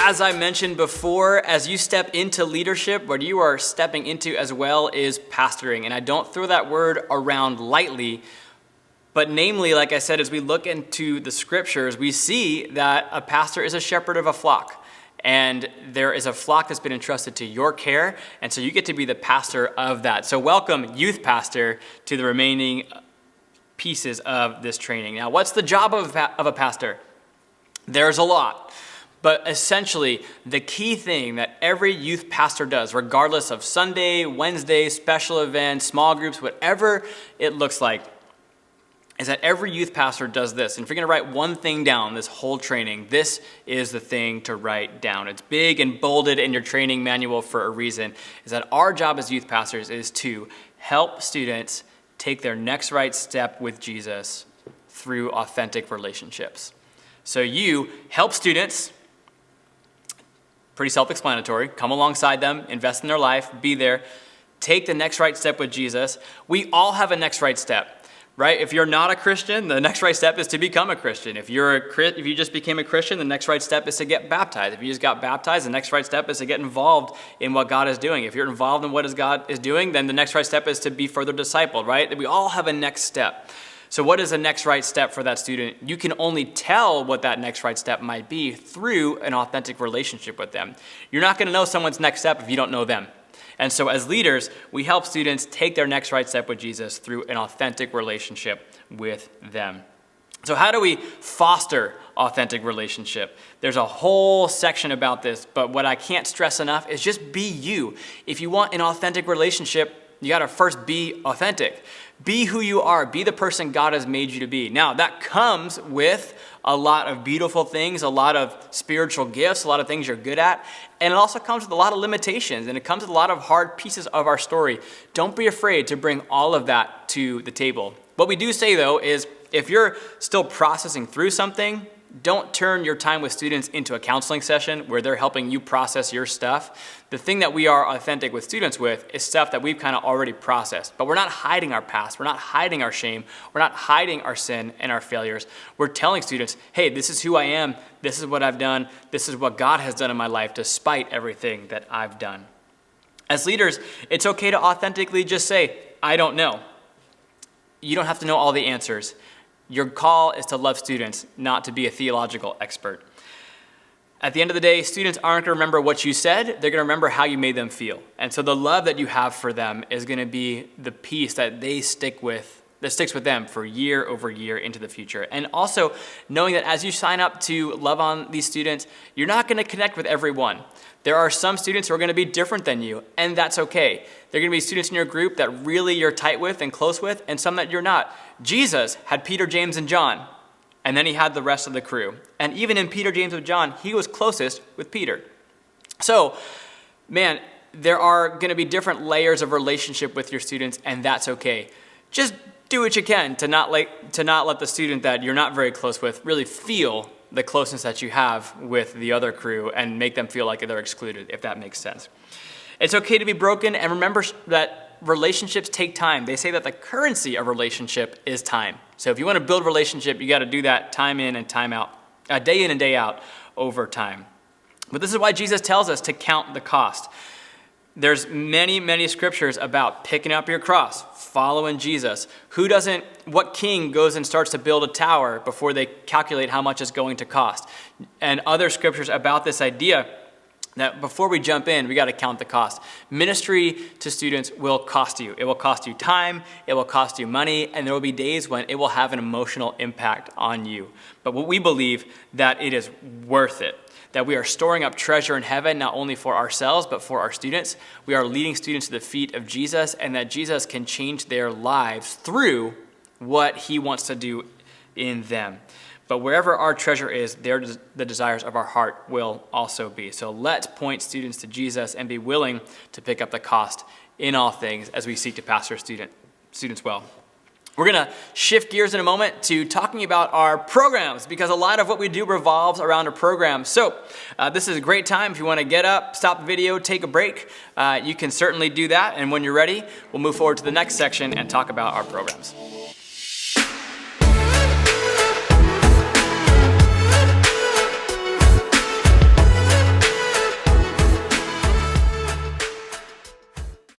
as I mentioned before, as you step into leadership, what you are stepping into as well is pastoring. And I don't throw that word around lightly, but namely, like I said, as we look into the scriptures, we see that a pastor is a shepherd of a flock. And there is a flock that's been entrusted to your care, and so you get to be the pastor of that. So welcome, youth pastor, to the remaining pieces of this training. Now, what's the job of a pastor? There's a lot. But essentially, the key thing that every youth pastor does, regardless of Sunday, Wednesday, special events, small groups, whatever it looks like, is that every youth pastor does this. And if you're going to write one thing down this whole training, this is the thing to write down. It's big and bolded in your training manual for a reason, is that our job as youth pastors is to help students take their next right step with Jesus through authentic relationships. So you help students, pretty self-explanatory, come alongside them, invest in their life, be there, take the next right step with Jesus. We all have a next right step. Right? If you're not a Christian, the next right step is to become a Christian. If you just became a Christian, the next right step is to get baptized. If you just got baptized, the next right step is to get involved in what God is doing. If you're involved in what God is doing, then the next right step is to be further discipled, right? We all have a next step. So what is the next right step for that student? You can only tell what that next right step might be through an authentic relationship with them. You're not going to know someone's next step if you don't know them. And so as leaders, we help students take their next right step with Jesus through an authentic relationship with them. So how do we foster authentic relationship? There's a whole section about this, but what I can't stress enough is just be you. If you want an authentic relationship, you got to first be authentic. Be who you are. Be the person God has made you to be. Now, that comes with a lot of beautiful things, a lot of spiritual gifts, a lot of things you're good at. And it also comes with a lot of limitations, and it comes with a lot of hard pieces of our story. Don't be afraid to bring all of that to the table. What we do say, though, is if you're still processing through something, don't turn your time with students into a counseling session where they're helping you process your stuff. The thing that we are authentic with students with is stuff that we've kind of already processed. But we're not hiding our past. We're not hiding our shame. We're not hiding our sin and our failures. We're telling students, hey, this is who I am. This is what I've done. This is what God has done in my life despite everything that I've done. As leaders, it's okay to authentically just say, I don't know. You don't have to know all the answers. Your call is to love students, not to be a theological expert. At the end of the day, students aren't going to remember what you said. They're going to remember how you made them feel. And so the love that you have for them is going to be the piece that sticks with them for year over year into the future. And also knowing that as you sign up to love on these students, you're not going to connect with everyone. There are some students who are going to be different than you, and that's okay. There are going to be students in your group that really you're tight with and close with, and some that you're not. Jesus had Peter, James, and John, and then he had the rest of the crew. And even in Peter, James, and John, he was closest with Peter. So, man, there are going to be different layers of relationship with your students, and that's okay. Just do what you can to not let the student that you're not very close with really feel the closeness that you have with the other crew and make them feel like they're excluded, if that makes sense. It's okay to be broken, and remember that relationships take time. They say that the currency of relationship is time. So if you want to build relationship, you got to do that time in and time out, day in and day out over time. But this is why Jesus tells us to count the cost. There's many, many scriptures about picking up your cross, following Jesus. What king goes and starts to build a tower before they calculate how much it's going to cost? And other scriptures about this idea that before we jump in, we got to count the cost. Ministry to students will cost you. It will cost you time, it will cost you money, and there will be days when it will have an emotional impact on you. But what we believe that it is worth it. That we are storing up treasure in heaven, not only for ourselves, but for our students. We are leading students to the feet of Jesus, and that Jesus can change their lives through what he wants to do in them. But wherever our treasure is, there the desires of our heart will also be. So let's point students to Jesus and be willing to pick up the cost in all things as we seek to pastor students well. We're going to shift gears in a moment to talking about our programs, because a lot of what we do revolves around a program. So this is a great time. If you want to get up, stop the video, take a break, you can certainly do that. And when you're ready, we'll move forward to the next section and talk about our programs.